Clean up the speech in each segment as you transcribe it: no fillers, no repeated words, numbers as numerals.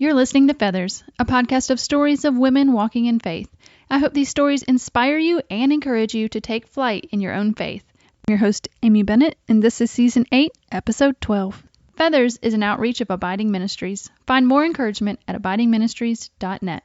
You're listening to Feathers, a podcast of stories of women walking in faith. I hope these stories inspire you and encourage you to take flight in your own faith. I'm your host, Amy Bennett, and this is Season 8, Episode 12. Feathers is an outreach of Abiding Ministries. Find more encouragement at abidingministries.net.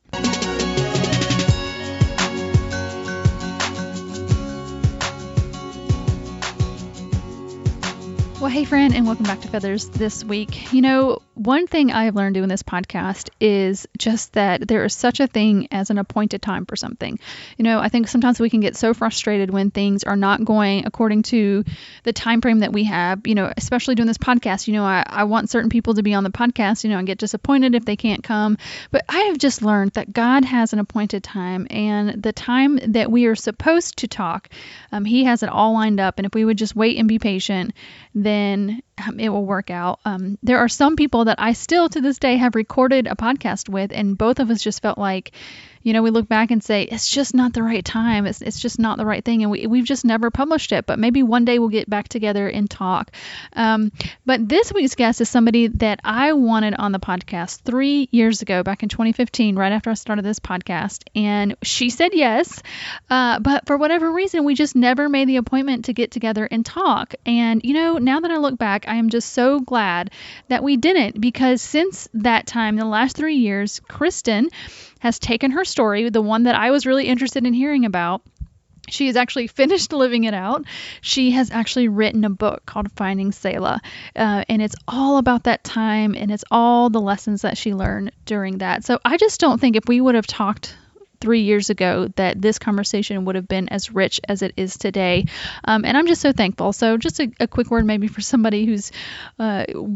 Well, hey friend, and welcome back to Feathers this week. You know, one thing I have learned doing this podcast is just that there is such a thing as an appointed time for something. You know, I think sometimes we can get so frustrated when things are not going according to the time frame that we have, you know, especially doing this podcast. You know, I want certain people to be on the podcast, you know, and get disappointed if they can't come. But I have just learned that God has an appointed time, and the time that we are supposed to talk, He has it all lined up. And if we would just wait and be patient, then it will work out. There are some people that I still to this day have recorded a podcast with, and both of us just felt like, you know, we look back and say, it's just not the right time. It's just not the right thing. And we've just never published it, but maybe one day we'll get back together and talk. But this week's guest is somebody that I wanted on the podcast 3 years ago, back in 2015, right after I started this podcast. And she said yes. But for whatever reason, we just never made the appointment to get together and talk. And, you know, now that I look back, I am just so glad that we didn't, because since that time, the last 3 years, Kristen has taken her story, the one that I was really interested in hearing about. She has actually finished living it out. She has actually written a book called Finding Selah, and it's all about that time, and it's all the lessons that she learned during that. So I just don't think if we would have talked 3 years ago that this conversation would have been as rich as it is today. And I'm just so thankful. So just a quick word maybe for somebody whose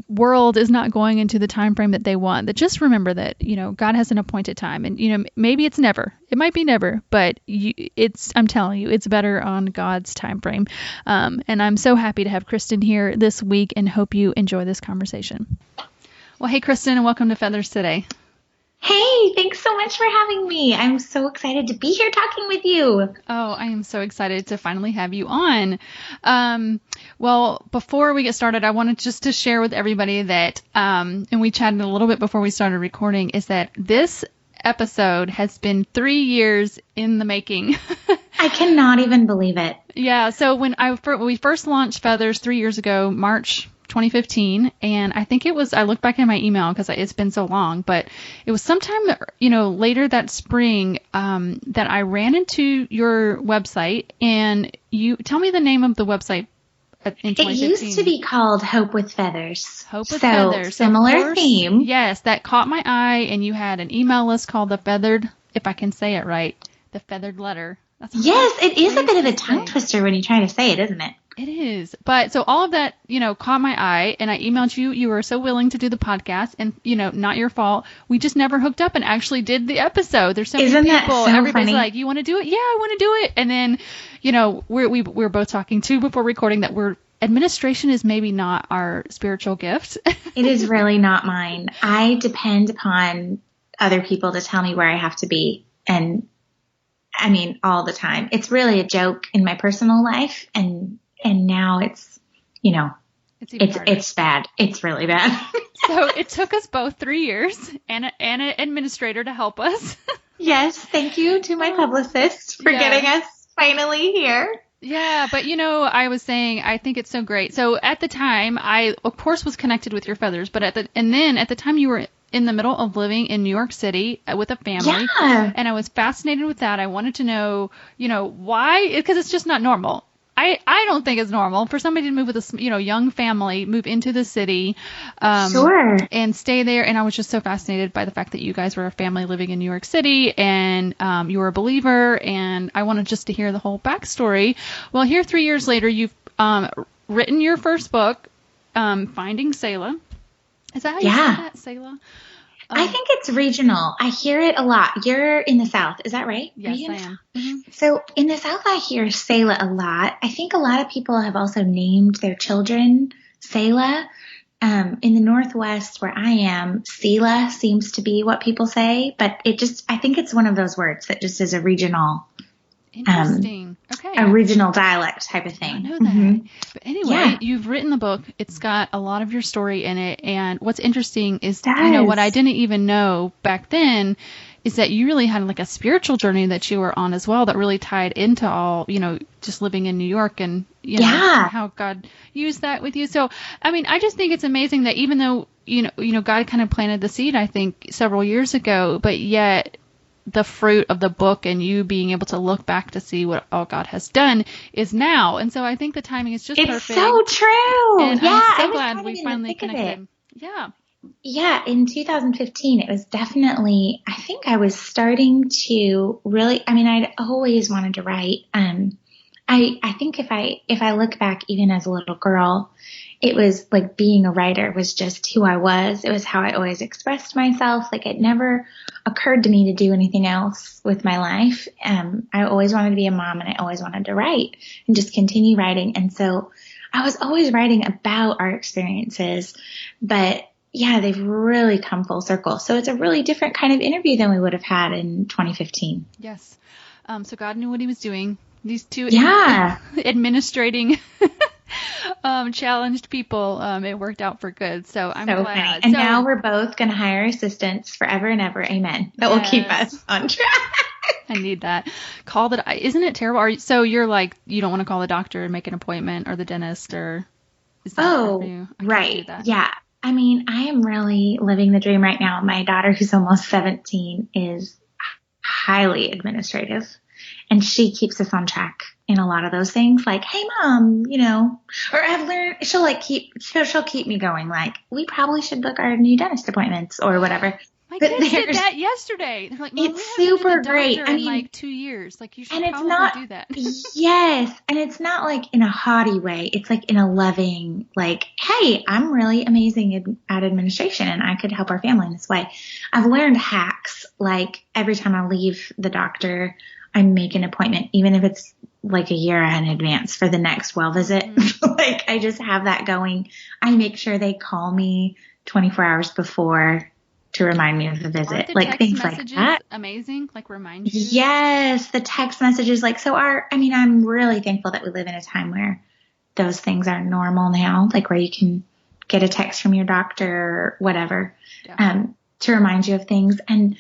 world is not going into the time frame that they want, that just remember that, you know, God has an appointed time, and, you know, maybe it's never, it might be never, but I'm telling you, it's better on God's time frame. And I'm so happy to have Kristen here this week and hope you enjoy this conversation. Well, hey, Kristen, and welcome to Feathers today. Hey, thanks so much for having me. I'm so excited to be here talking with you. Oh, I am so excited to finally have you on. Well, before we get started, I wanted just to share with everybody that, and we chatted a little bit before we started recording, is that this episode has been 3 years in the making. I cannot even believe it. Yeah. So when we first launched Feathers 3 years ago, March 2015, and I think it was, I look back in my email because it's been so long, but it was sometime, you know, later that spring that I ran into your website, and you tell me the name of the website in 2015. It used to be called Hope with Feathers. Hope with Feathers. Similar theme. Yes, that caught my eye, and you had an email list called the Feathered, if I can say it right, the Feathered Letter. Yes, it is a bit of a tongue twister when you try to say it, isn't it? It is. But so all of that, you know, caught my eye, and I emailed you. You were so willing to do the podcast, and, you know, not your fault. We just never hooked up and actually did the episode. There's so many people. That so Everybody's funny? like, you want to do it? Yeah, I want to do it. And then, you know, we were both talking too before recording that administration is maybe not our spiritual gift. It is really not mine. I depend upon other people to tell me where I have to be. And I mean, all the time. It's really a joke in my personal life. And now it's, you know, it's bad. It's really bad. So it took us both 3 years and an administrator to help us. Yes. Thank you to my publicist for getting us finally here. Yeah. But, you know, I was saying, I think it's so great. So at the time, I, of course, was connected with your Feathers, but at the time you were in the middle of living in New York City with a family. Yeah. And I was fascinated with that. I wanted to know, you know, why, because it's just not normal. I don't think it's normal for somebody to move with a, you know, young family, move into the city, sure, and stay there. And I was just so fascinated by the fact that you guys were a family living in New York City, and you were a believer. And I wanted just to hear the whole backstory. Well, here 3 years later, you've written your first book, Finding Selah. Is that how you say that, Selah? I think it's regional. I hear it a lot. You're in the South. Is that right? Yes, I am. Mm-hmm. So in the South, I hear Selah a lot. I think a lot of people have also named their children Selah. In the Northwest where I am, Selah seems to be what people say, but I think it's one of those words that just is a regional Interesting. Okay. original dialect type of thing. I know that. Mm-hmm. But anyway, you've written the book. It's got a lot of your story in it. And what's interesting is, what I didn't even know back then is that you really had like a spiritual journey that you were on as well that really tied into all, just living in New York and, how God used that with you. So, I mean, I just think it's amazing that even though, God kind of planted the seed, I think, several years ago, but yet the fruit of the book and you being able to look back to see what all God has done is now. And so I think the timing is just perfect. It's so true. And I'm so glad we finally connected. Yeah. Yeah. In 2015, it was definitely, I think I was starting to really, I'd always wanted to write. I think if I look back even as a little girl, it was like being a writer was just who I was. It was how I always expressed myself. Like it never occurred to me to do anything else with my life. I always wanted to be a mom and I always wanted to write and just continue writing. And so I was always writing about our experiences, but yeah, they've really come full circle. So it's a really different kind of interview than we would have had in 2015. Yes. So God knew what he was doing. These two administrating challenged people, it worked out for good. So I'm glad. Funny. And now we're both going to hire assistants forever and ever. Amen. That will keep us on track. I need that. Isn't it terrible? So you're like, you don't want to call the doctor and make an appointment or the dentist or is that for you? Right. Yeah. I am really living the dream right now. My daughter, who's almost 17, is highly administrative. And she keeps us on track in a lot of those things. Like, hey, Mom, or I've learned she'll keep me going. Like, we probably should book our new dentist appointments or whatever. My kids did that yesterday. They're like, Mom, it's super great. In like 2 years. Like, you should probably do that. Yes. And it's not like in a haughty way. It's like in a loving, like, hey, I'm really amazing at administration and I could help our family in this way. I've learned hacks. Like every time I leave the doctor, I make an appointment, even if it's like a year in advance for the next well visit. Mm-hmm. Like I just have that going. I make sure they call me 24 hours before to remind me of the visit. Like things like that. Amazing. Like remind you. Yes. The text messages. Like, so I'm really thankful that we live in a time where those things are normal now, like where you can get a text from your doctor or whatever, to remind you of things. And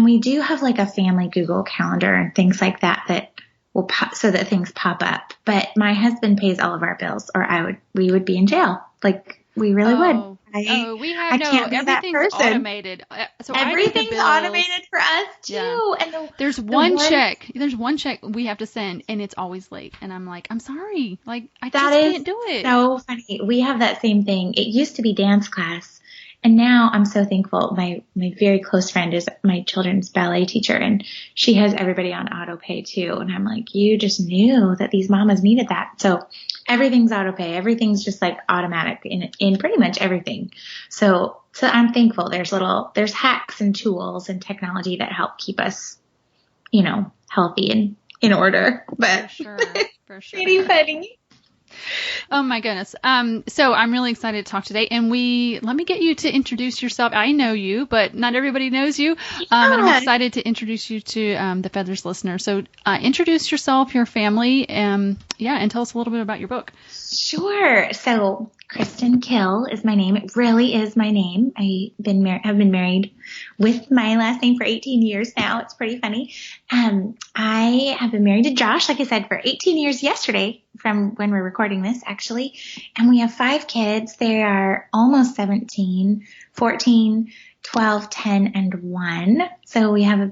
we do have like a family Google calendar and things like that will pop so that things pop up. But my husband pays all of our bills or we would be in jail. Like we really would. Everything's automated. So everything's automated for us too. Yeah. And there's one check we have to send and it's always late. And I'm like, I'm sorry. Like I just can't do it. So funny. We have that same thing. It used to be dance class. And now I'm so thankful. My very close friend is my children's ballet teacher and she has everybody on auto pay too. And I'm like, you just knew that these mamas needed that. So everything's auto pay. Everything's just like automatic in pretty much everything. So I'm thankful. There's hacks and tools and technology that help keep us, healthy and in order. But for sure. Pretty funny. Oh my goodness. So I'm really excited to talk today and let me get you to introduce yourself. I know you, but not everybody knows you. And I'm excited to introduce you to, the Feathers listener. So, introduce yourself, your family, and tell us a little bit about your book. Sure. So Kristen Kill is my name. It really is my name. I've been married with my last name for 18 years now. It's pretty funny. I have been married to Josh, like I said, for 18 years yesterday from when we're recording this, actually. And we have 5 kids. They are almost 17, 14, 12, 10, and 1. So we have a,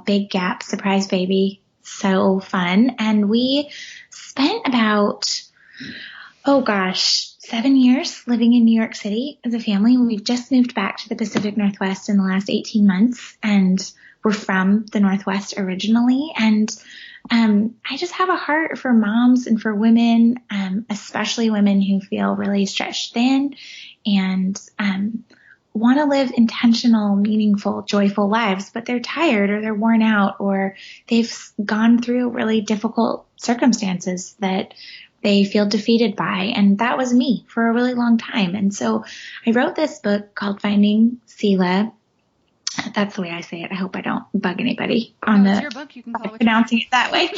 big gap, surprise baby. So fun. And we spent about, 7 years living in New York City as a family. We've just moved back to the Pacific Northwest in the last 18 months, and we're from the Northwest originally. And I just have a heart for moms and for women, especially women who feel really stretched thin and want to live intentional, meaningful, joyful lives, but they're tired or they're worn out or they've gone through really difficult circumstances that they feel defeated by. And that was me for a really long time. And so I wrote this book called Finding Selah That's the way I say it. I hope I don't bug anybody on it's your book. You can call it pronouncing it that way.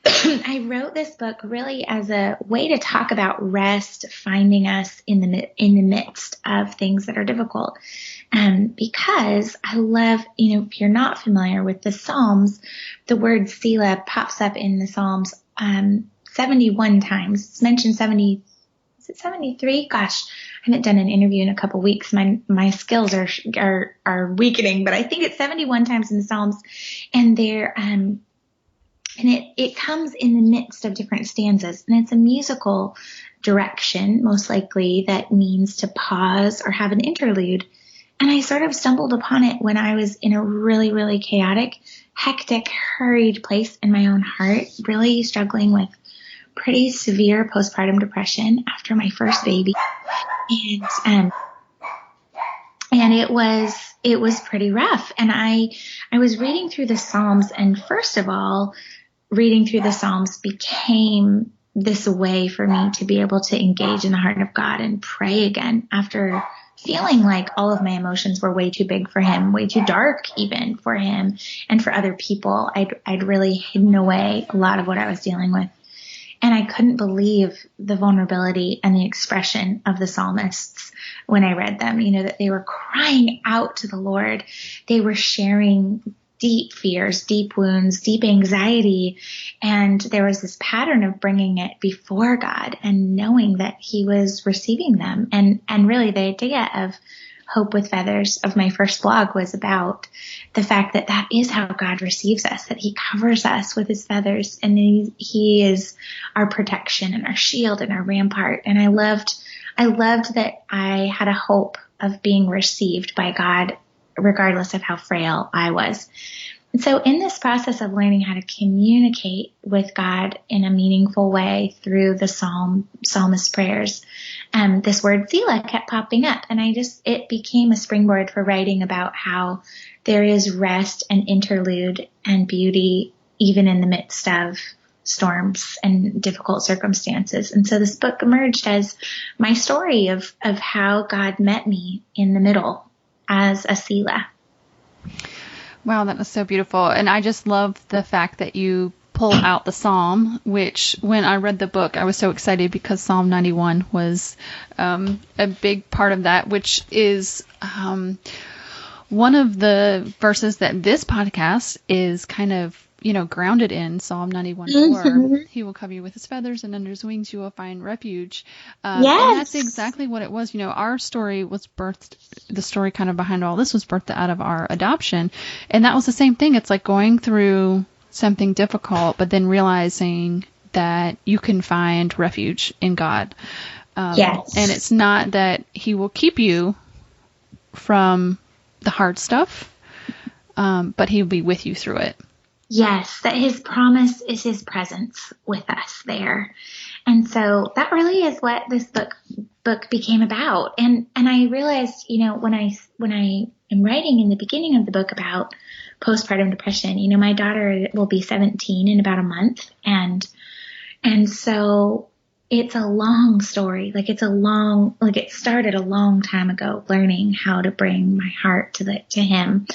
I wrote this book really as a way to talk about rest, finding us in the midst of things that are difficult. Because I love, if you're not familiar with the Psalms, the word Selah pops up in the Psalms 71 times. It's mentioned 70. Is it 73? Gosh, I haven't done an interview in a couple weeks. My skills are weakening, but I think it's 71 times in the Psalms, and it comes in the midst of different stanzas, and it's a musical direction, most likely, that means to pause or have an interlude. And I sort of stumbled upon it when I was in a really, really chaotic, hectic, hurried place in my own heart, really struggling with pretty severe postpartum depression after my first baby. And it was pretty rough. And I was reading through the Psalms, and first of all, reading through the Psalms became this way for me to be able to engage in the heart of God and pray again after feeling like all of my emotions were way too big for him, way too dark even for him and for other people. I'd really hidden away a lot of what I was dealing with. And I couldn't believe the vulnerability and the expression of the psalmists when I read them, that they were crying out to the Lord. They were sharing deep fears, deep wounds, deep anxiety. And there was this pattern of bringing it before God and knowing that he was receiving them. And really the idea of Hope with Feathers of my first blog was about the fact that that is how God receives us, that he covers us with his feathers, and he is our protection and our shield and our rampart. And I loved that I had a hope of being received by God regardless of how frail I was. And so in this process of learning how to communicate with God in a meaningful way through the psalmist prayers, this word Selah kept popping up, and it became a springboard for writing about how there is rest and interlude and beauty even in the midst of storms and difficult circumstances. And so this book emerged as my story of how God met me in the middle as a Selah. Wow, that was so beautiful. And I just love the fact that you pull out the Psalm, which when I read the book, I was so excited because Psalm 91 was a big part of that, which is one of the verses that this podcast is kind of, grounded in. Psalm 91:4. He will cover you with his feathers, and under his wings you will find refuge. Yes. And that's exactly what it was. Our story was birthed, the story kind of behind all this was birthed out of our adoption. And that was the same thing. It's like going through something difficult, but then realizing that you can find refuge in God. Yes. And it's not that he will keep you from the hard stuff, but he'll be with you through it. Yes, that his promise is his presence with us there. And so that really is what this book became about. And I realized, when I am writing in the beginning of the book about postpartum depression, my daughter will be 17 in about a month. And so it's a long story. It started a long time ago, learning how to bring my heart to him.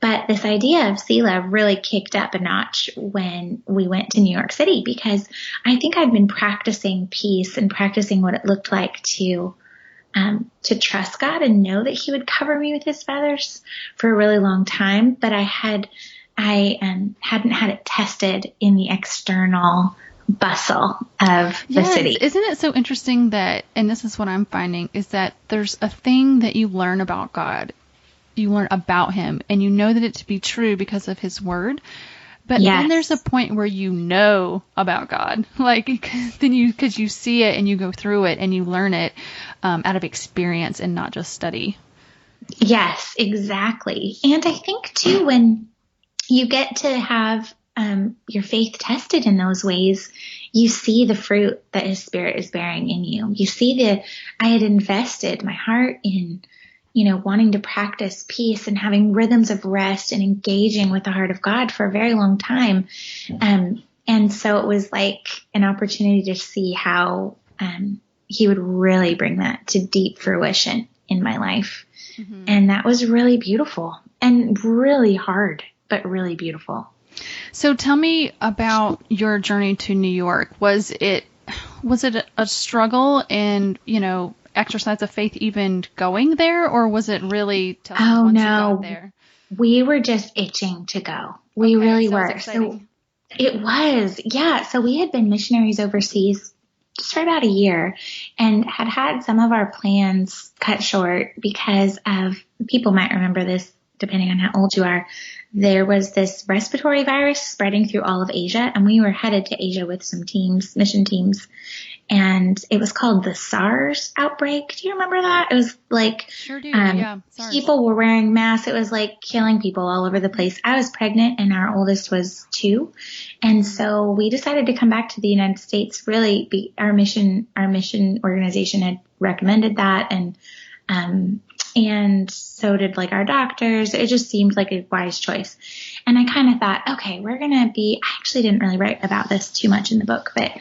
But this idea of Selah really kicked up a notch when we went to New York City, because I think I'd been practicing peace and practicing what it looked like to trust God and know that he would cover me with his feathers for a really long time. But I hadn't had it tested in the external bustle of the city. Isn't it so interesting that, and this is what I'm finding, is that there's a thing that you learn about God, you learn about him, and you know that it to be true because of his word. But then there's a point where you know about God, because you see it and you go through it and you learn it out of experience and not just study. Yes, exactly. And I think too, when you get to have your faith tested in those ways, you see the fruit that his spirit is bearing in you. You see I had invested my heart in, wanting to practice peace and having rhythms of rest and engaging with the heart of God for a very long time. And so it was like an opportunity to see how he would really bring that to deep fruition in my life. Mm-hmm. And that was really beautiful. and really hard, but really beautiful. So tell me about your journey to New York. Was it a struggle and, exercise of faith even going there, or was it really tough once you got there? We were just itching to go. We really were. So it was, yeah. So we had been missionaries overseas just for about a year and had some of our plans cut short because of, people might remember this depending on how old you are. There was this respiratory virus spreading through all of Asia, and we were headed to Asia with some mission teams. And it was called the SARS outbreak. Do you remember that? It was like, sure do. Yeah, SARS. People were wearing masks. It was like killing people all over the place. I was pregnant and our oldest was 2. And so we decided to come back to the United States. Really, our mission organization had recommended that. And so did like our doctors. It just seemed like a wise choice. And I kind of thought, okay, I actually didn't really write about this too much in the book, but,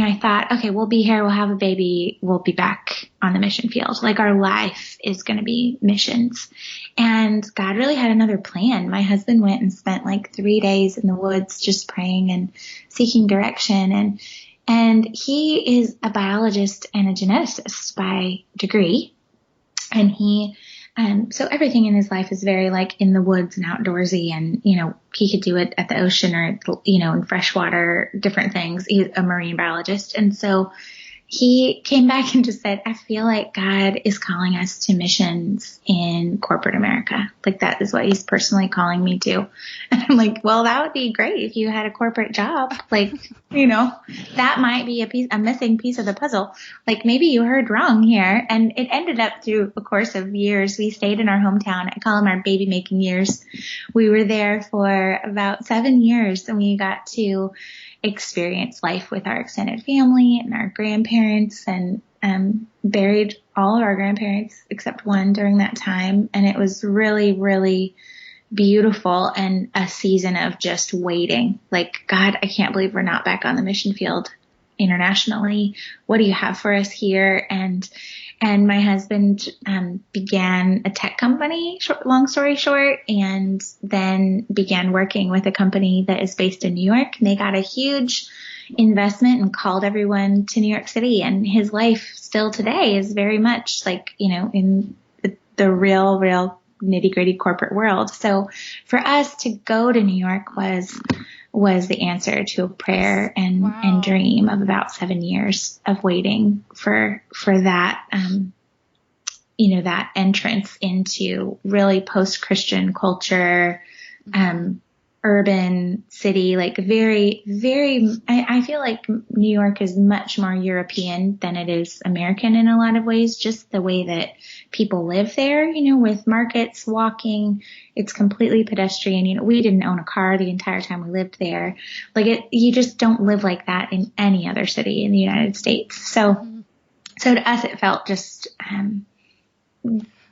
I thought, okay, we'll be here. We'll have a baby. We'll be back on the mission field. Like our life is going to be missions. And God really had another plan. My husband went and spent like 3 days in the woods just praying and seeking direction. And he is a biologist and a geneticist by degree. And so everything in his life is very like in the woods and outdoorsy, and, he could do it at the ocean or, in freshwater, different things. He's a marine biologist. And so he came back and just said, I feel like God is calling us to missions in corporate America. Like that is what he's personally calling me to. And I'm like, well, that would be great if you had a corporate job. Like, that might be a missing piece of the puzzle. Like maybe you heard wrong here. And it ended up through a course of years. We stayed in our hometown. I call them our baby making years. We were there for about 7 years, and we got to experience life with our extended family and our grandparents, and buried all of our grandparents except one during that time. And it was really, really beautiful, and a season of just waiting. Like, God, I can't believe we're not back on the mission field internationally. What do you have for us here? And my husband began a tech company, long story short, and then began working with a company that is based in New York. And they got a huge investment and called everyone to New York City. And his life still today is very much like, in the real nitty gritty corporate world. So for us to go to New York was the answer to a prayer and dream of about 7 years of waiting for that, that entrance into really post-Christian culture, urban city, like very, very, I feel like New York is much more European than it is American in a lot of ways, just the way that people live there, with markets, walking, it's completely pedestrian. We didn't own a car the entire time we lived there. Like you just don't live like that in any other city in the United States. So to us, it felt just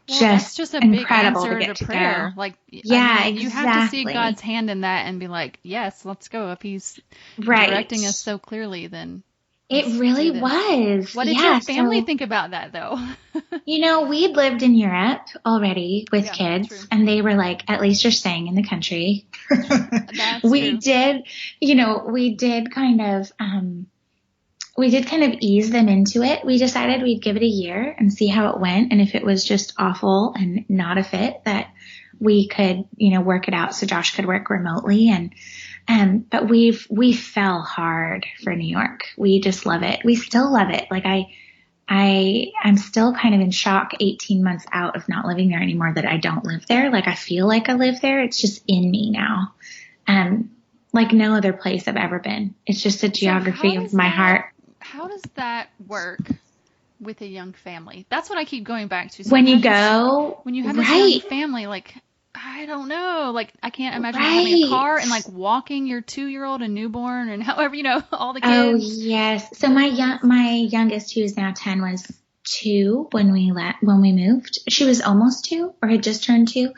just a incredible big answer to prayer. go. Like, exactly. You have to see God's hand in that and be like, yes, let's go. If he's directing us so clearly, then it really was. What did your family think about that, though? We'd lived in Europe already with kids, true. And they were like, at least you're staying in the country. That's we true. We did kind of ease them into it. We decided we'd give it a year and see how it went. And if it was just awful and not a fit, that we could, work it out so Josh could work remotely. But we fell hard for New York. We just love it. We still love it. Like I'm still kind of in shock 18 months out of not living there anymore that I don't live there. Like I feel like I live there. It's just in me now. Like no other place I've ever been. It's just a geography of my heart. How does that work with a young family? That's what I keep going back to. When you have this young family, like, I don't know, like, I can't imagine having a car and like walking your 2-year-old and newborn and however, all the kids. Oh yes. So my youngest, who is now 10, was 2 when we moved. She was almost 2 or had just turned 2.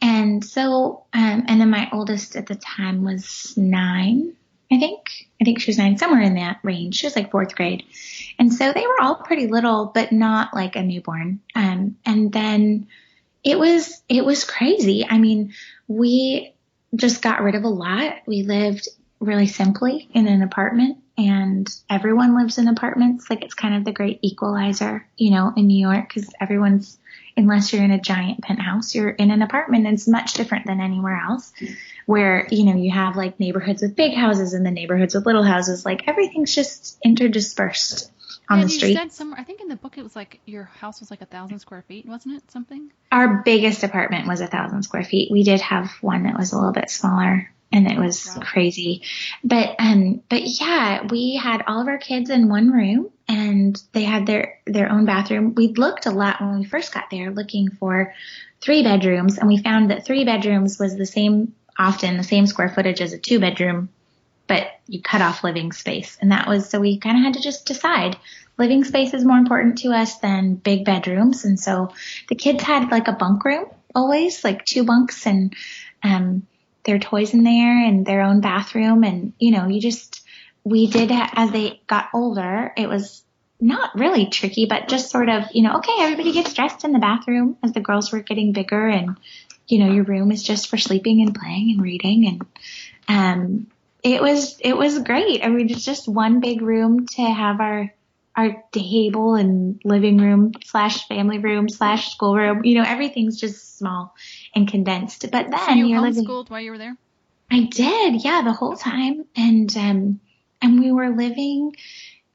And so, and then my oldest at the time was 9. I think she was 9, somewhere in that range. She was like 4th grade. And so they were all pretty little, but not like a newborn. And then, It was crazy. I mean, we just got rid of a lot. We lived really simply in an apartment, and everyone lives in apartments. Like, it's kind of the great equalizer, you know, in New York, because everyone's, unless you're in a giant penthouse, you're in an apartment. And it's much different than anywhere else where, you know, you have like neighborhoods with big houses and the neighborhoods with little houses. Like, everything's just interdispersed on the street. You said somewhere, I think in the book it was like your house was like 1,000 square feet, wasn't it? Something? Our biggest apartment was 1,000 square feet. We did have one that was a little bit smaller, and it was crazy. But yeah, we had all of our kids in one room, and they had their own bathroom. We looked a lot when we first got there looking for 3 bedrooms, and we found that 3 bedrooms was often the same square footage as a 2-bedroom, but you cut off living space. And so we kind of had to just decide living space is more important to us than big bedrooms. And so the kids had like a bunk room always, like 2 bunks and, their toys in there and their own bathroom. And, you know, we did, as they got older, it was not really tricky, but just sort of, you know, okay, everybody gets dressed in the bathroom as the girls were getting bigger, and, you know, your room is just for sleeping and playing and reading. And, it was great. I mean, it's just one big room to have our table and living room / family room / school room. You know, everything's just small and condensed. But then so you homeschooled while you were there? I did, yeah, the whole time. And we were living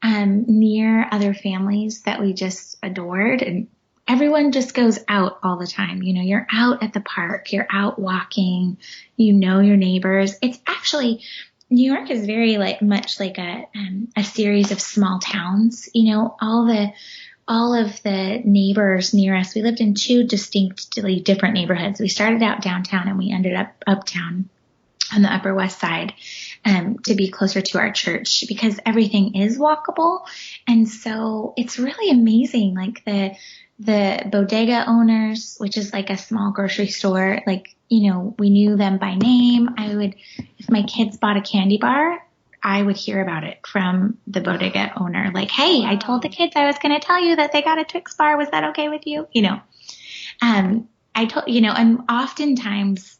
near other families that we just adored, and everyone just goes out all the time. You know, you're out at the park, you're out walking, you know your neighbors. It's actually, New York is very much like a series of small towns. You know, all of the neighbors near us. We lived in 2 distinctly different neighborhoods. We started out downtown and we ended up uptown on the Upper West Side, to be closer to our church, because everything is walkable. And so it's really amazing. Like the bodega owners, which is like a small grocery store, like, you know, we knew them by name. If my kids bought a candy bar, I would hear about it from the bodega owner. Like, hey, I told the kids I was going to tell you that they got a Twix bar. Was that okay with you? You know, and oftentimes,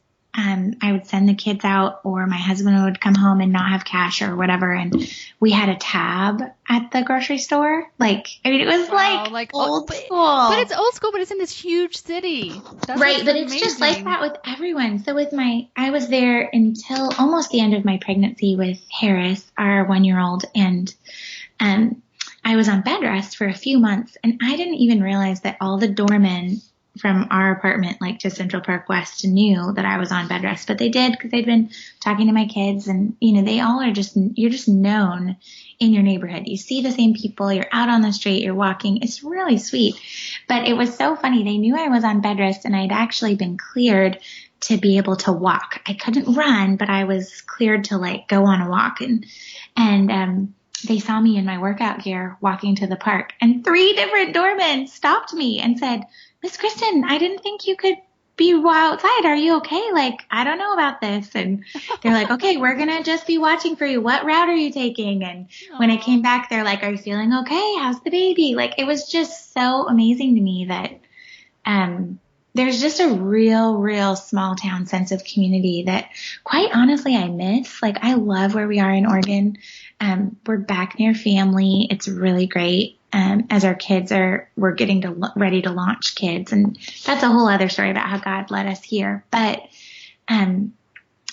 I would send the kids out, or my husband would come home and not have cash or whatever. And we had a tab at the grocery store. Like, I mean, it was like old school. But it's old school, but it's in this huge city. That's right. But it's just like that with everyone. So I was there until almost the end of my pregnancy with Harris, our 1-year-old. And, I was on bed rest for a few months, and I didn't even realize that all the doormen from our apartment, like to Central Park West, knew that I was on bed rest, but they did, because they'd been talking to my kids, and, you know, they all you're just known in your neighborhood. You see the same people, you're out on the street, you're walking. It's really sweet. But it was so funny. They knew I was on bed rest, and I'd actually been cleared to be able to walk. I couldn't run, but I was cleared to go on a walk, and they saw me in my workout gear walking to the park, and 3 different doormen stopped me and said, Miss Kristen, I didn't think you could be outside. Are you okay? Like, I don't know about this. And they're like, okay, we're going to just be watching for you. What route are you taking? And when I came back, they're like, are you feeling okay? How's the baby? Like, it was just so amazing to me that, there's just a real small town sense of community that, quite honestly, I miss. Like, I love where we are in Oregon. We're back near family. It's really great. As our kids we're getting ready to launch kids. And that's a whole other story about how God led us here. But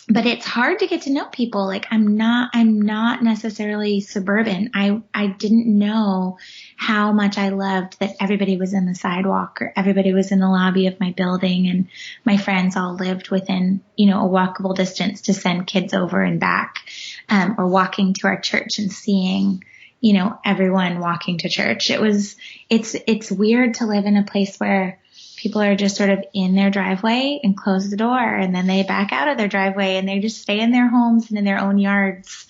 it's hard to get to know people. Like, I'm not necessarily suburban. I didn't know how much I loved that everybody was in the sidewalk, or everybody was in the lobby of my building, and my friends all lived within, you know, a walkable distance to send kids over and back, or walking to our church and seeing, you know, everyone walking to church. It's weird to live in a place where people are just sort of in their driveway and close the door, and then they back out of their driveway and they just stay in their homes and in their own yards.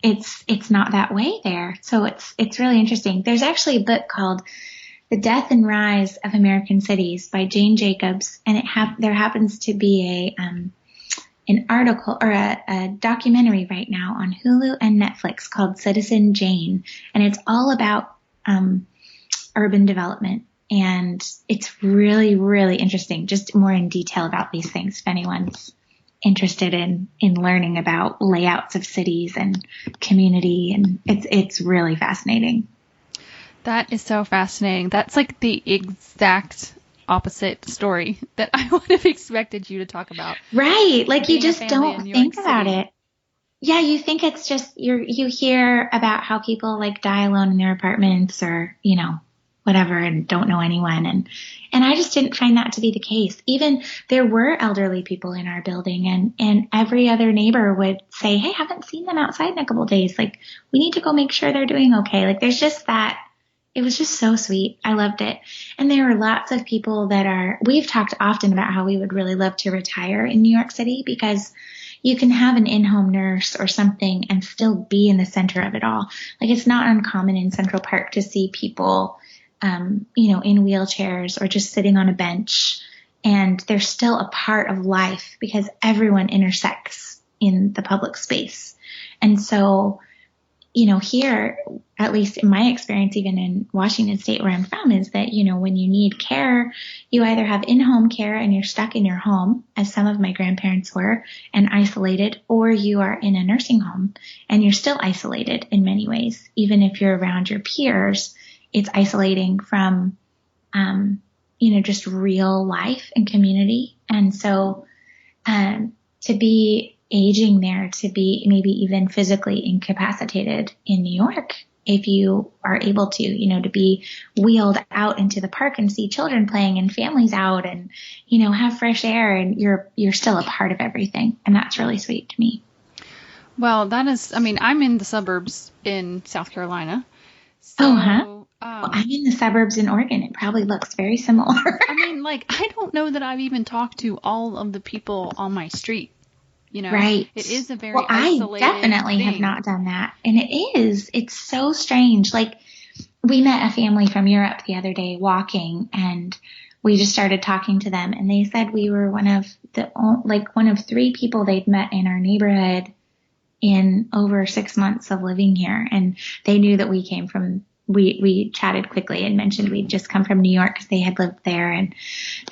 It's not that way there. So it's really interesting. There's actually a book called The Death and Rise of American Cities by Jane Jacobs. And there happens to be an article or a documentary right now on Hulu and Netflix called Citizen Jane. And it's all about urban development And it's really, really interesting, just more in detail about these things if anyone's interested in learning about layouts of cities and community. And it's really fascinating. That is so fascinating. That's like the exact opposite story that I would have expected you to talk about. Right. Like you Being a just family in don't New think York about City. it. Yeah, you think it's just you hear about how people like die alone in their apartments or, whatever, and don't know anyone. And I just didn't find that to be the case. Even there were elderly people in our building, and every other neighbor would say, "Hey, haven't seen them outside in a couple of days. Like, we need to go make sure they're doing okay." Like, there's just that. It was just so sweet. I loved it. And there are lots of people we've talked often about how we would really love to retire in New York City, because you can have an in-home nurse or something and still be in the center of it all. Like, it's not uncommon in Central Park to see people, in wheelchairs or just sitting on a bench, and they're still a part of life because everyone intersects in the public space. And so, here, at least in my experience, even in Washington State where I'm from, is that, when you need care, you either have in-home care and you're stuck in your home, as some of my grandparents were, and isolated, or you are in a nursing home and you're still isolated in many ways. Even if you're around your peers, it's isolating from, just real life and community. And so, to be aging there, to be maybe even physically incapacitated in New York, if you are able to be wheeled out into the park and see children playing and families out and, have fresh air, and you're still a part of everything. And that's really sweet to me. Well, I'm in the suburbs in South Carolina. So, Well, I'm in the suburbs in Oregon. It probably looks very similar. I don't know that I've even talked to all of the people on my street. Right. It is a very I isolated definitely thing. have not done that. And it's so strange. Like, we met a family from Europe the other day walking, and we just started talking to them, and they said we were one of 3 people they'd met in our neighborhood in over 6 months of living here. And they knew that we chatted quickly and mentioned we'd just come from New York because they had lived there. And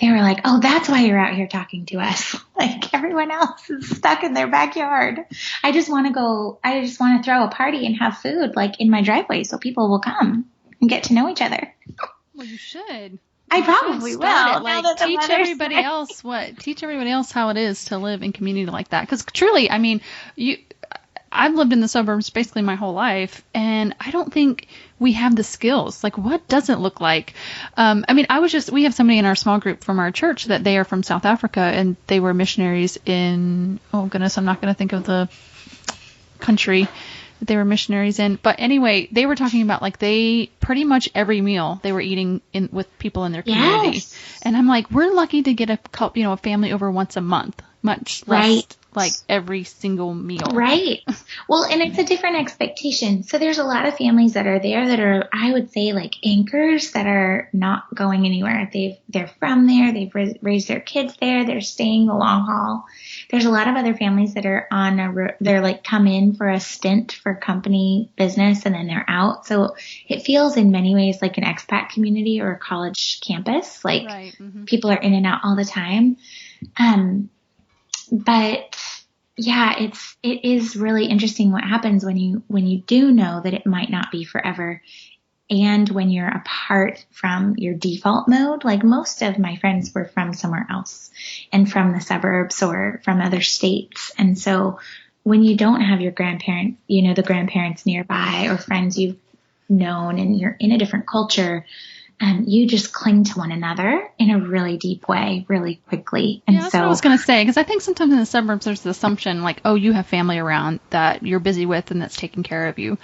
they were like, "Oh, that's why you're out here talking to us." Like, everyone else is stuck in their backyard. I just want to throw a party and have food like in my driveway so people will come and get to know each other. Well, you should. I probably will. Teach everybody else how it is to live in community like that. Because truly, I've lived in the suburbs basically my whole life, and I don't think we have the skills. Like, what does it look like? We have somebody in our small group from our church that they are from South Africa, and they were missionaries in, oh goodness, I'm not going to think of the country that they were missionaries in. But anyway, they were talking about like they pretty much every meal they were eating with people in their community. Yes. And I'm like, we're lucky to get a family over once a month, much less Right. like every single meal. Right. Well, and it's a different expectation. So there's a lot of families that are there that are, I would say, like anchors that are not going anywhere. They're from there. They've raised their kids there. They're staying the long haul. There's a lot of other families that are they're like come in for a stint for company business and then they're out. So it feels in many ways like an expat community or a college campus. Like, Right. Mm-hmm. people are in and out all the time. But yeah, it is really interesting what happens when you do know that it might not be forever, and when you're apart from your default mode. Like, most of my friends were from somewhere else and from the suburbs or from other states. And so when you don't have your grandparents, the grandparents nearby or friends you've known, and you're in a different culture, you just cling to one another in a really deep way, really quickly. And that's what I was going to say, because I think sometimes in the suburbs there's the assumption like, oh, you have family around that you're busy with and that's taking care of you.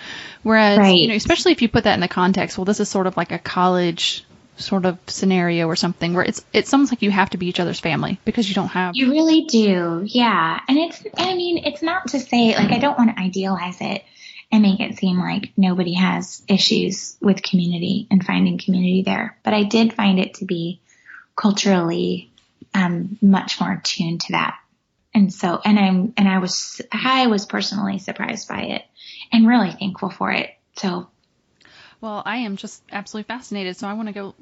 Whereas, right. Especially if you put that in the context, well, this is sort of like a college sort of scenario or something where it's almost like you have to be each other's family because you don't have. You really do. Yeah. And it's not to say, like, I don't want to idealize it and make it seem like nobody has issues with community and finding community there. But I did find it to be culturally much more attuned to that. And so, I was personally surprised by it and really thankful for it. So, well, I am just absolutely fascinated. So I want to go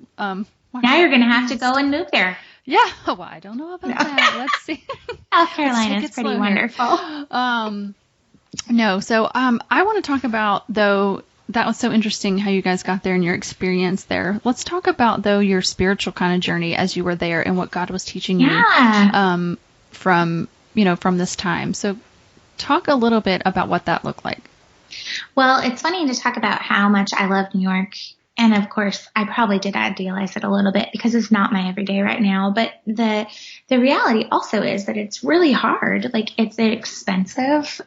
Now you're going to have to go and move there. Yeah. Well, I don't know about that. Let's see. South Carolina is pretty wonderful. No. So, I want to talk about, though, that was so interesting how you guys got there and your experience there. Let's talk about, though, your spiritual kind of journey as you were there and what God was teaching you from this time. So talk a little bit about what that looked like. Well, it's funny to talk about how much I love New York. And of course, I probably did idealize it a little bit because it's not my everyday right now. But the reality also is that it's really hard. Like, it's expensive.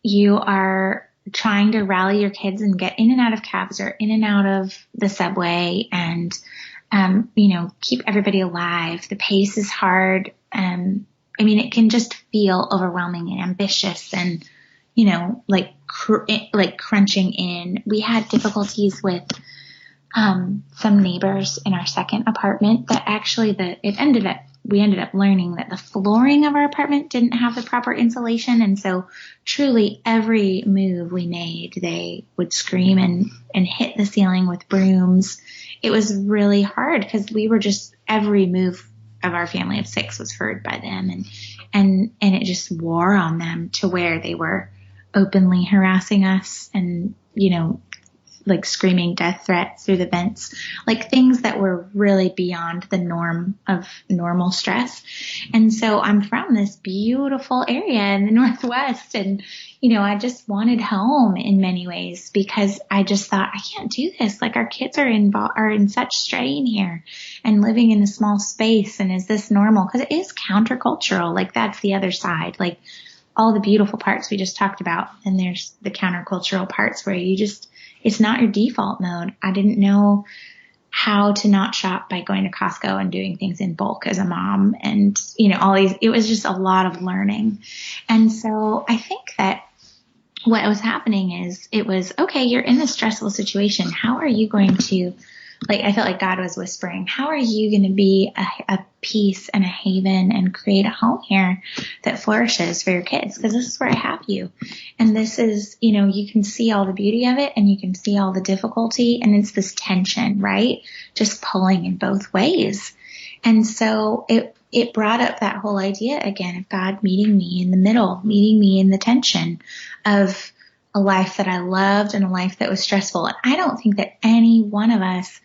You are trying to rally your kids and get in and out of cabs or in and out of the subway and, keep everybody alive. The pace is hard. It can just feel overwhelming and ambitious and, like crunching in. We had difficulties with some neighbors in our second apartment that actually we ended up learning that the flooring of our apartment didn't have the proper insulation. And so truly every move we made, they would scream and hit the ceiling with brooms. It was really hard because we were just, every move of our family of 6 was heard by them. And it just wore on them to where they were openly harassing us and, like screaming death threats through the vents, like things that were really beyond the norm of normal stress. And so I'm from this beautiful area in the Northwest. And, I just wanted home in many ways because I just thought, I can't do this. Like, our kids are in such strain here and living in a small space. And is this normal? Because it is countercultural. Like, that's the other side. Like, all the beautiful parts we just talked about. And there's the countercultural parts where it's not your default mode. I didn't know how to not shop by going to Costco and doing things in bulk as a mom. And, it was just a lot of learning. And so I think that what was happening is it was, okay, you're in this stressful situation. How are you going to, I felt like God was whispering, how are you going to be a peace and a haven and create a home here that flourishes for your kids? Because this is where I have you. And this is, you can see all the beauty of it and you can see all the difficulty. And it's this tension, right? Just pulling in both ways. And so it brought up that whole idea again of God meeting me in the middle, meeting me in the tension of a life that I loved and a life that was stressful. And I don't think that any one of us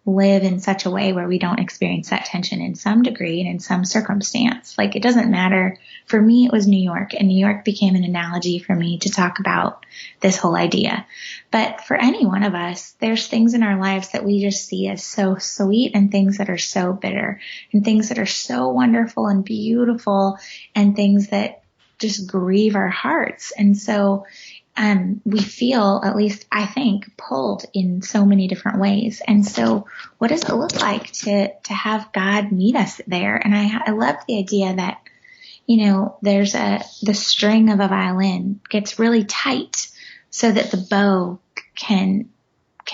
live in such a way where we don't experience that tension in some degree and in some circumstance. Like, it doesn't matter. For me, it was New York, and New York became an analogy for me to talk about this whole idea. But for any one of us, there's things in our lives that we just see as so sweet and things that are so bitter and things that are so wonderful and beautiful and things that just grieve our hearts. And so we feel, at least I think, pulled in so many different ways. And so what does it look like to have God meet us there? And I love the idea that, there's the string of a violin gets really tight so that the bow can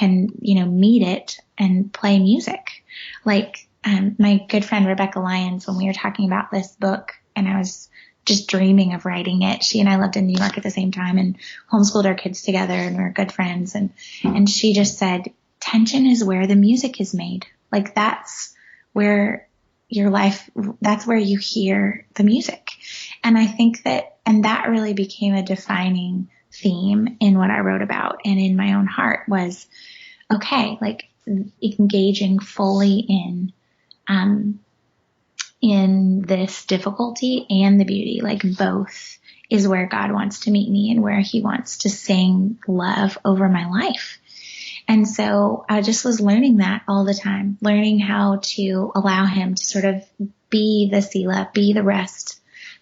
meet it and play music. Like, my good friend Rebecca Lyons, when we were talking about this book and I was just dreaming of writing it. She and I lived in New York at the same time and homeschooled our kids together, and we were good friends. And she just said, tension is where the music is made. Like, that's where that's where you hear the music. And I think that really became a defining theme in what I wrote about and in my own heart was, okay, like, engaging fully in this difficulty and the beauty, like both is where God wants to meet me and where he wants to sing love over my life. And so I just was learning that all the time, learning how to allow him to sort of be the Selah, be the rest,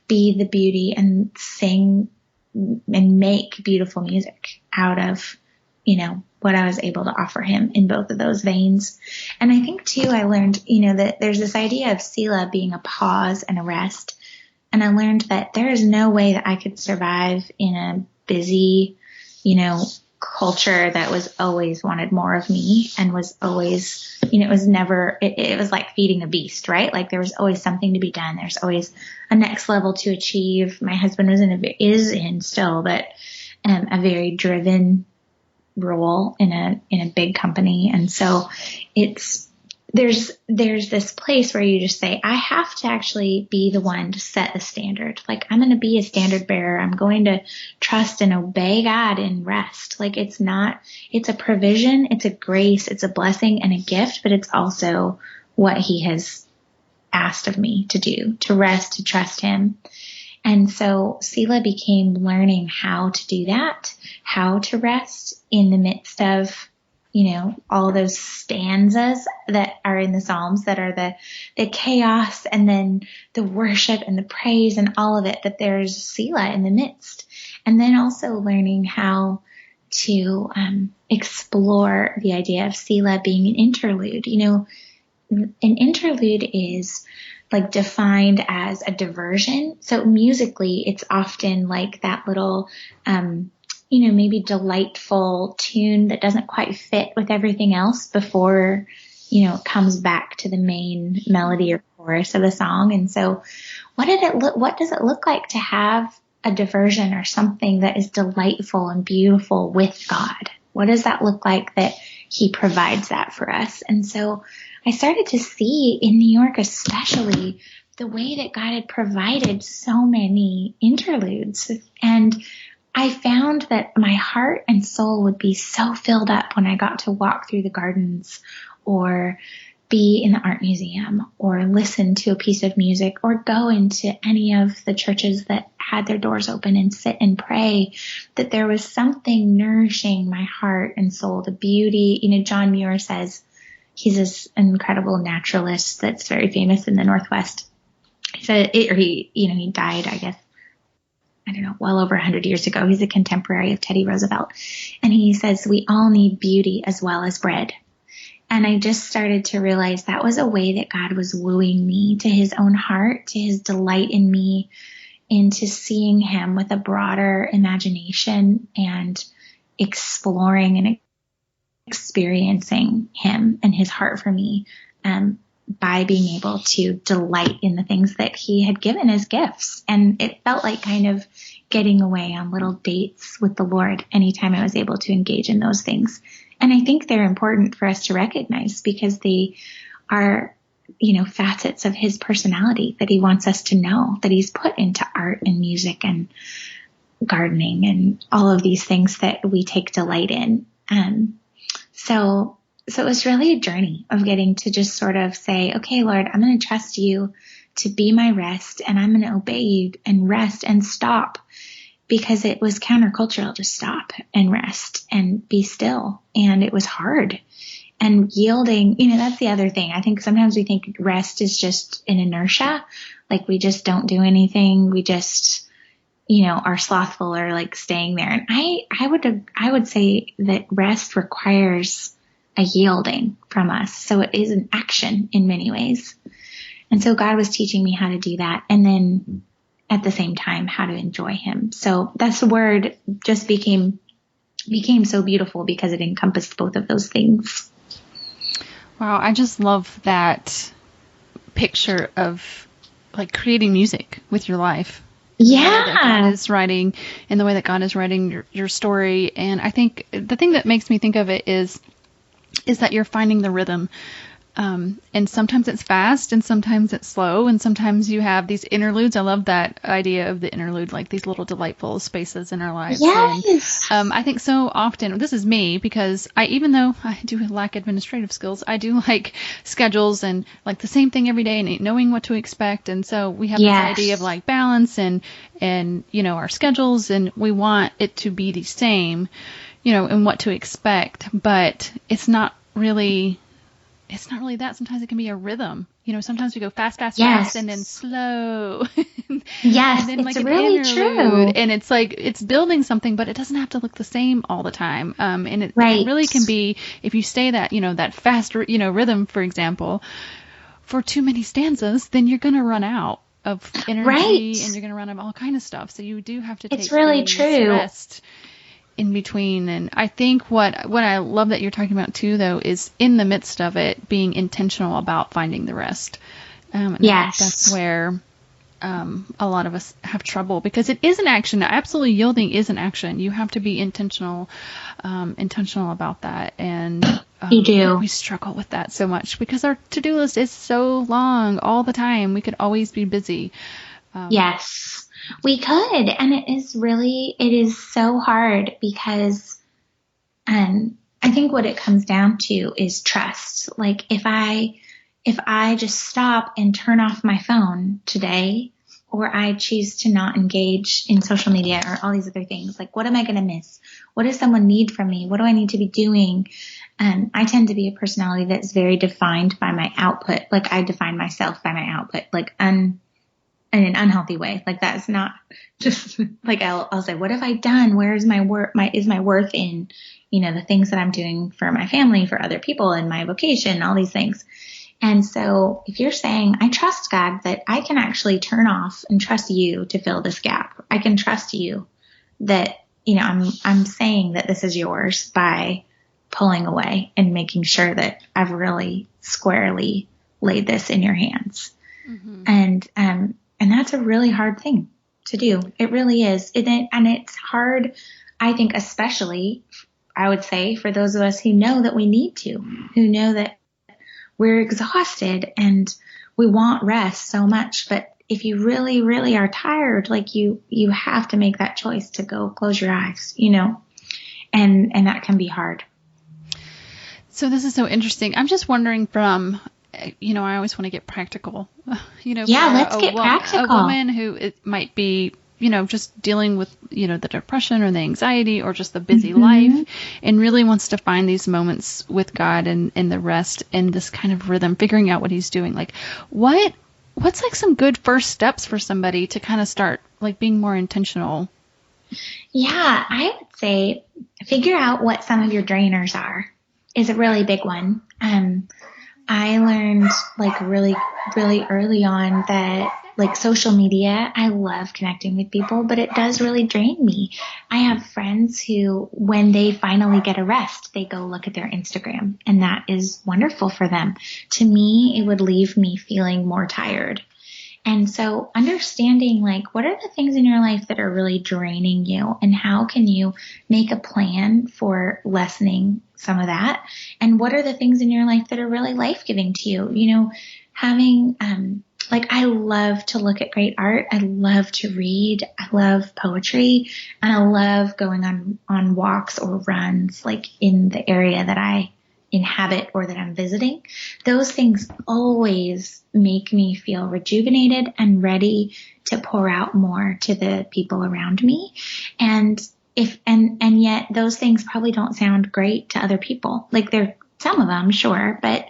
be the beauty, and sing and make beautiful music out of, what I was able to offer him in both of those veins. And I think too, I learned, that there's this idea of Selah being a pause and a rest. And I learned that there is no way that I could survive in a busy, culture that was always wanted more of me and was always, it was never, it was like feeding a beast, right? Like, there was always something to be done. There's always a next level to achieve. My husband is in still, but a very driven role in a big company. And so it's there's this place where you just say, I have to actually be the one to set the standard. Like, I'm going to be a standard bearer. I'm going to trust and obey God and rest. Like, it's a provision, it's a grace, it's a blessing and a gift, but it's also what he has asked of me to do, to rest, to trust him. And so Selah became learning how to do that, how to rest in the midst of, all those stanzas that are in the Psalms that are the chaos and then the worship and the praise and all of it, that there's Selah in the midst. And then also learning how to explore the idea of Selah being an interlude. An interlude is like defined as a diversion. So musically, it's often like that little, maybe delightful tune that doesn't quite fit with everything else before, it comes back to the main melody or chorus of the song. And so what does it look like to have a diversion or something that is delightful and beautiful with God? What does that look like that he provides that for us? And so I started to see in New York, especially, the way that God had provided so many interludes. And I found that my heart and soul would be so filled up when I got to walk through the gardens or be in the art museum or listen to a piece of music or go into any of the churches that had their doors open and sit and pray, that there was something nourishing my heart and soul. The beauty, John Muir says, he's this incredible naturalist that's very famous in the Northwest. He said, he died, I guess, well over 100 years ago. He's a contemporary of Teddy Roosevelt. And he says, we all need beauty as well as bread. And I just started to realize that was a way that God was wooing me to his own heart, to his delight in me, into seeing him with a broader imagination and exploring and experiencing him and his heart for me by being able to delight in the things that he had given as gifts. And it felt like kind of getting away on little dates with the Lord anytime I was able to engage in those things. And I think they're important for us to recognize because they are, facets of his personality that he wants us to know, that he's put into art and music and gardening and all of these things that we take delight in. So it was really a journey of getting to just sort of say, okay, Lord, I'm going to trust you to be my rest, and I'm going to obey you and rest and stop, because it was countercultural to stop and rest and be still. And it was hard. And yielding, that's the other thing. I think sometimes we think rest is just an inertia, like we just don't do anything. We just, are slothful or like staying there. And I would say that rest requires a yielding from us. So it is an action in many ways. And so God was teaching me how to do that. And then at the same time, how to enjoy him. So that's the word just became so beautiful because it encompassed both of those things. Wow. I just love that picture of like creating music with your life. Yeah. God is writing, in the way that God is writing your story. And I think the thing that makes me think of it is that you're finding the rhythm. And sometimes it's fast and sometimes it's slow. And sometimes you have these interludes. I love that idea of the interlude, like these little delightful spaces in our lives. Yes. And, I think so often, this is me, because even though I do lack administrative skills, I do like schedules and like the same thing every day and knowing what to expect. And so we have this idea of like balance and, our schedules, and we want it to be the same, and what to expect, but it's not really that. Sometimes it can be a rhythm. Sometimes we go fast, fast, and then slow. Yes, and then it's like really true. And it's like it's building something, but it doesn't have to look the same all the time. And it really can be, if you stay that, that fast, rhythm, for example, for too many stanzas, then you're going to run out of energy and you're going to run out of all kind of stuff. So you do have to take rest in between. And I think what I love that you're talking about too, though, is in the midst of it, being intentional about finding the rest. Yes. That's where a lot of us have trouble, because it is an action. Absolutely, yielding is an action. You have to be intentional about that. And You do. We struggle with that so much because our to-do list is so long all the time. We could always be busy. Yes, we could. And it is so hard because, I think what it comes down to is trust. Like if I just stop and turn off my phone today, or I choose to not engage in social media or all these other things, like what am I going to miss? What does someone need from me? What do I need to be doing? I tend to be a personality that's very defined by my output. Like I define myself by my output, like in an unhealthy way. Like that's not just like I'll say, what have I done? Where is my work? Is my worth in, the things that I'm doing for my family, for other people, and my vocation, all these things. And so if you're saying, I trust God that I can actually turn off and trust you to fill this gap. I can trust you that, I'm saying that this is yours by pulling away and making sure that I've really squarely laid this in your hands. Mm-hmm. And that's a really hard thing to do. It really is. And it's hard, I think, especially, I would say, for those of us who know that we need to, who know that we're exhausted and we want rest so much. But if you really, really are tired, like you have to make that choice to go close your eyes, and that can be hard. So this is so interesting. I'm just wondering from, I always want to get practical, Yeah, let's get practical. A woman who it might be, just dealing with, the depression or the anxiety or just the busy life and really wants to find these moments with God and the rest and this kind of rhythm, figuring out what he's doing. Like what's like some good first steps for somebody to kind of start like being more intentional? Yeah, I would say figure out what some of your drainers are is a really big one. I learned like really, really early on that like social media, I love connecting with people, but it does really drain me. I have friends who, when they finally get a rest, they go look at their Instagram, and that is wonderful for them. To me, it would leave me feeling more tired. And so understanding like what are the things in your life that are really draining you and how can you make a plan for lessening some of that? And what are the things in your life that are really life-giving to you? Having, like I love to look at great art. I love to read. I love poetry, and I love going on walks or runs like in the area that I inhabit or that I'm visiting. Those things always make me feel rejuvenated and ready to pour out more to the people around me. And yet those things probably don't sound great to other people. Like they're some of them, sure, but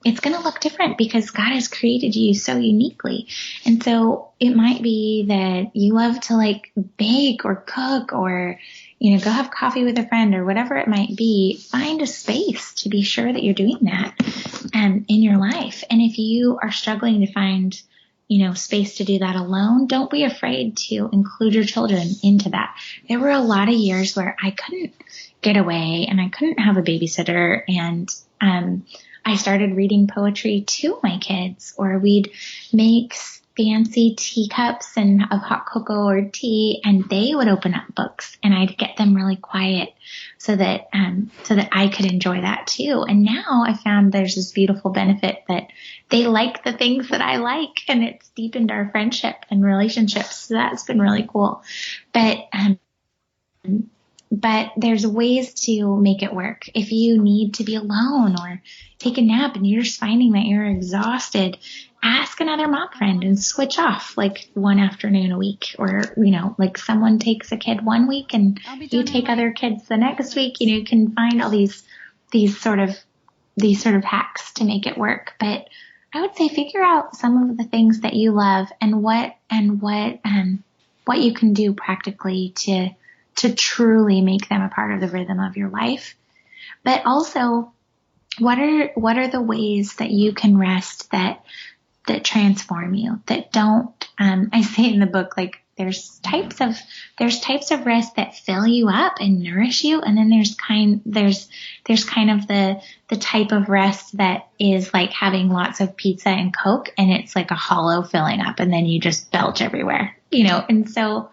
it's going to look different because God has created you so uniquely. And so it might be that you love to like bake or cook or, go have coffee with a friend or whatever it might be. Find a space to be sure that you're doing that in your life. And if you are struggling to find, space to do that alone, don't be afraid to include your children into that. There were a lot of years where I couldn't get away and I couldn't have a babysitter, and I started reading poetry to my kids, or we'd make fancy teacups and of hot cocoa or tea, and they would open up books, and I'd get them really quiet so that I could enjoy that too. And now I found there's this beautiful benefit that they like the things that I like, and it's deepened our friendship and relationships. So that's been really cool. But there's ways to make it work. If you need to be alone or take a nap and you're just finding that you're exhausted, ask another mom friend and switch off like one afternoon a week, or, like someone takes a kid one week and you take other kids the next week. You can find all these sort of hacks to make it work. But I would say figure out some of the things that you love and what you can do practically to truly make them a part of the rhythm of your life. But also, what are the ways that you can rest that transform you, that don't, I say in the book, like there's types of rest that fill you up and nourish you. And then there's kind of the type of rest that is like having lots of pizza and Coke, and it's like a hollow filling up, and then you just belch everywhere, and so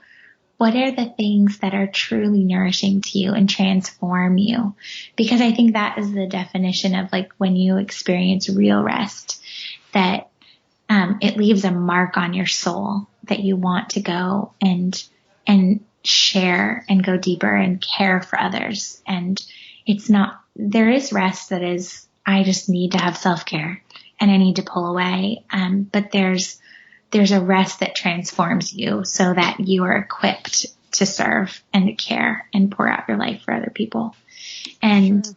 what are the things that are truly nourishing to you and transform you? Because I think that is the definition of like when you experience real rest, that it leaves a mark on your soul that you want to go and share and go deeper and care for others. And it's not, there is rest that is, I just need to have self-care and I need to pull away. But there's a rest that transforms you so that you are equipped to serve and to care and pour out your life for other people. And sure.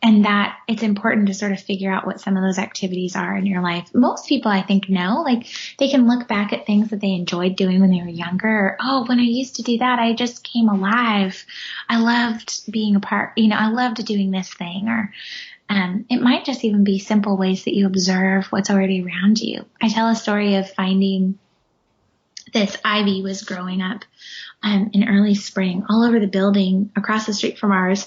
And that it's important to sort of figure out what some of those activities are in your life. Most people, I think, know, like they can look back at things that they enjoyed doing when they were younger. Or, oh, when I used to do that, I just came alive. I loved being a part, I loved doing this thing. Or it might just even be simple ways that you observe what's already around you. I tell a story of finding this ivy was growing up in early spring all over the building across the street from ours.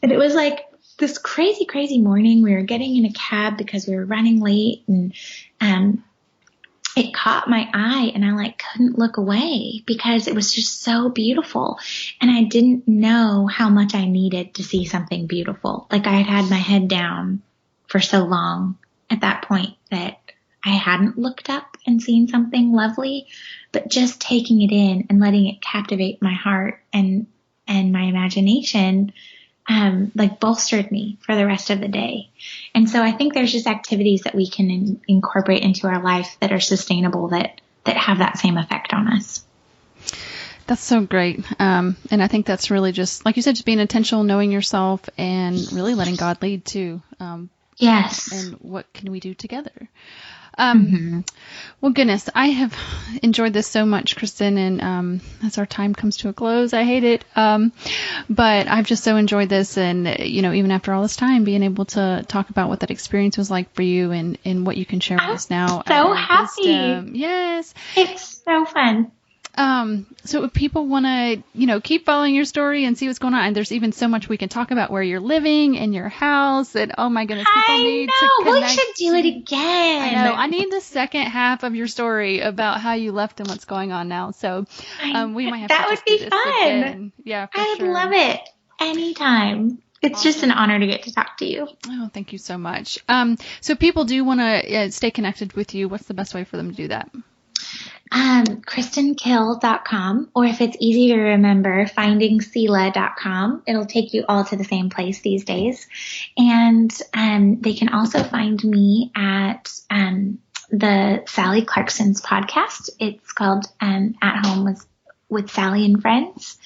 And it was like this crazy, crazy morning. We were getting in a cab because we were running late, and it caught my eye, and I couldn't look away because it was just so beautiful. And I didn't know how much I needed to see something beautiful. I had had my head down for so long at that point that I hadn't looked up and seen something lovely, but just taking it in and letting it captivate my heart and my imagination bolstered me for the rest of the day. And so I think there's just activities that we can incorporate into our life that are sustainable, that have that same effect on us. That's so great. And I think that's really just, like you said, just being intentional, knowing yourself, and really letting God lead too. Yes. And what can we do together? Mm-hmm. Well, goodness, I have enjoyed this so much, Kristen, and as our time comes to a close, I hate it, but I've just so enjoyed this, and even after all this time, being able to talk about what that experience was like for you and what you can share with us now. So happy. Yes. It's so fun. So if people want to, keep following your story and see what's going on, and there's even so much we can talk about where you're living and your house, and oh my goodness, people need to connect. We should do it again. I know. I need the second half of your story about how you left and what's going on now. So, we might have that to would be do this fun. Again. Yeah, for I would sure. love it anytime. It's awesome. Just an honor to get to talk to you. Oh, thank you so much. So if people do want to stay connected with you, what's the best way for them to do that? KristenKill.com, or if it's easy to remember, FindingSelah.com. It'll take you all to the same place these days. And they can also find me at the Sally Clarkson's podcast. It's called At Home with Sally and Friends,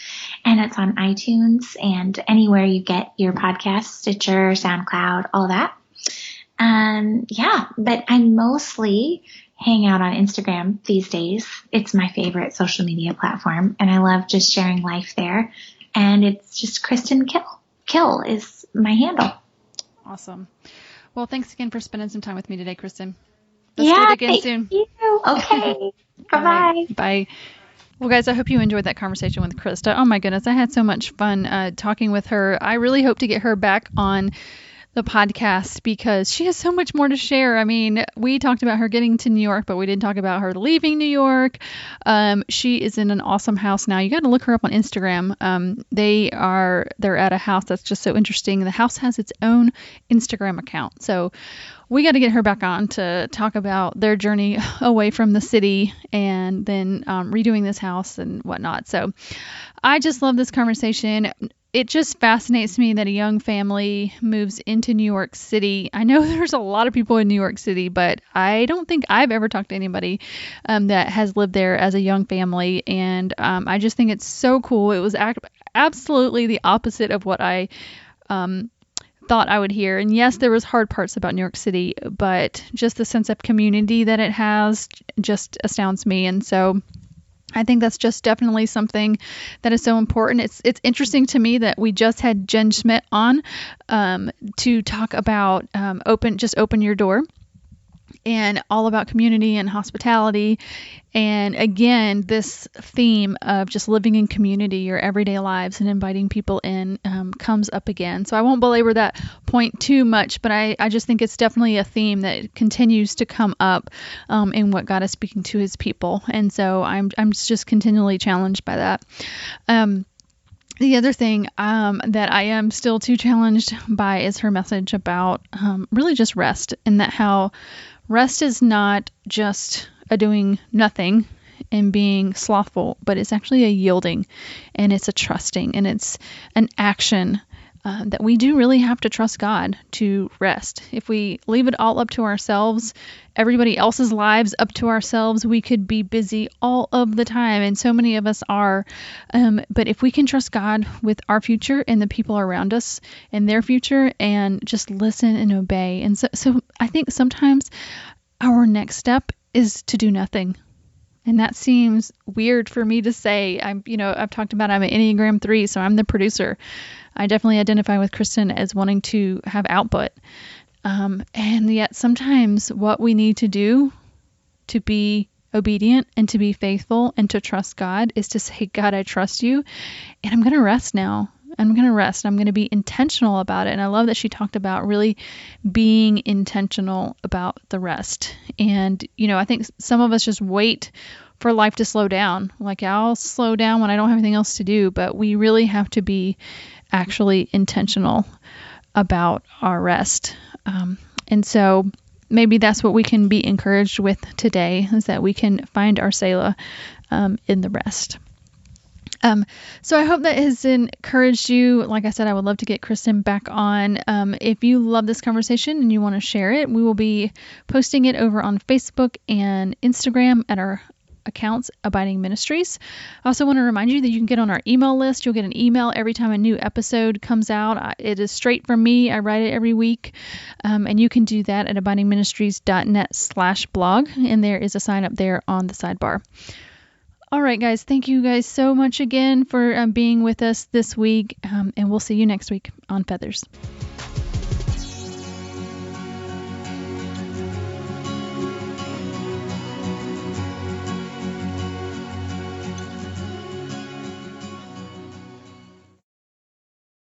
and it's on iTunes and anywhere you get your podcast, Stitcher, SoundCloud, all that. But I mostly hang out on Instagram these days. It's my favorite social media platform, and I love just sharing life there. And it's just Kristen Kill. Kill is my handle. Awesome. Well, thanks again for spending some time with me today, Kristen. Let's do it again soon. You. Okay. Bye-bye. Right. Bye. Well, guys, I hope you enjoyed that conversation with Krista. Oh, my goodness. I had so much fun talking with her. I really hope to get her back on the podcast because she has so much more to share. I mean, we talked about her getting to New York, but we didn't talk about her leaving New York. She is in an awesome house now. You got to look her up on Instagram. They're at a house that's just so interesting. The house has its own Instagram account. So we got to get her back on to talk about their journey away from the city and then redoing this house and whatnot. So I just love this conversation. It just fascinates me that a young family moves into New York City. I know there's a lot of people in New York City, but I don't think I've ever talked to anybody that has lived there as a young family. And I just think it's so cool. It was absolutely the opposite of what I thought I would hear. And yes, there was hard parts about New York City, but just the sense of community that it has just astounds me. And so I think that's just definitely something that is so important. It's interesting to me that we just had Jen Schmidt on to talk about open your door. and all about community and hospitality. And again, this theme of just living in community, your everyday lives, and inviting people in comes up again. So I won't belabor that point too much, but I just think it's definitely a theme that continues to come up in what God is speaking to his people. And so I'm just continually challenged by that. The other thing that I am still too challenged by is her message about really just rest, and that how rest is not just a doing nothing and being slothful, but it's actually a yielding, and it's a trusting, and it's an action that we do really have to trust God to rest. If we leave it all up to ourselves, everybody else's lives up to ourselves, we could be busy all of the time, and so many of us are. But if we can trust God with our future and the people around us and their future, and just listen and obey. And so I think sometimes our next step is to do nothing. And that seems weird for me to say. I've talked about I'm an Enneagram 3, so I'm the producer. I definitely identify with Kristen as wanting to have output. And yet sometimes what we need to do to be obedient and to be faithful and to trust God is to say, God, I trust you, and I'm going to rest now. I'm going to rest. I'm going to be intentional about it. And I love that she talked about really being intentional about the rest. And, I think some of us just wait for life to slow down. Like, I'll slow down when I don't have anything else to do, but we really have to be actually intentional about our rest. And so maybe that's what we can be encouraged with today, is that we can find our Selah in the rest. So I hope that has encouraged you. Like I said, I would love to get Kristen back on. If you love this conversation and you want to share it, we will be posting it over on Facebook and Instagram at our accounts, Abiding Ministries. I also want to remind you that you can get on our email list. You'll get an email every time a new episode comes out. It is straight from me. I write it every week. And you can do that at abidingministries.net/blog. And there is a sign up there on the sidebar. All right, guys. Thank you guys so much again for being with us this week. And we'll see you next week on Feathers.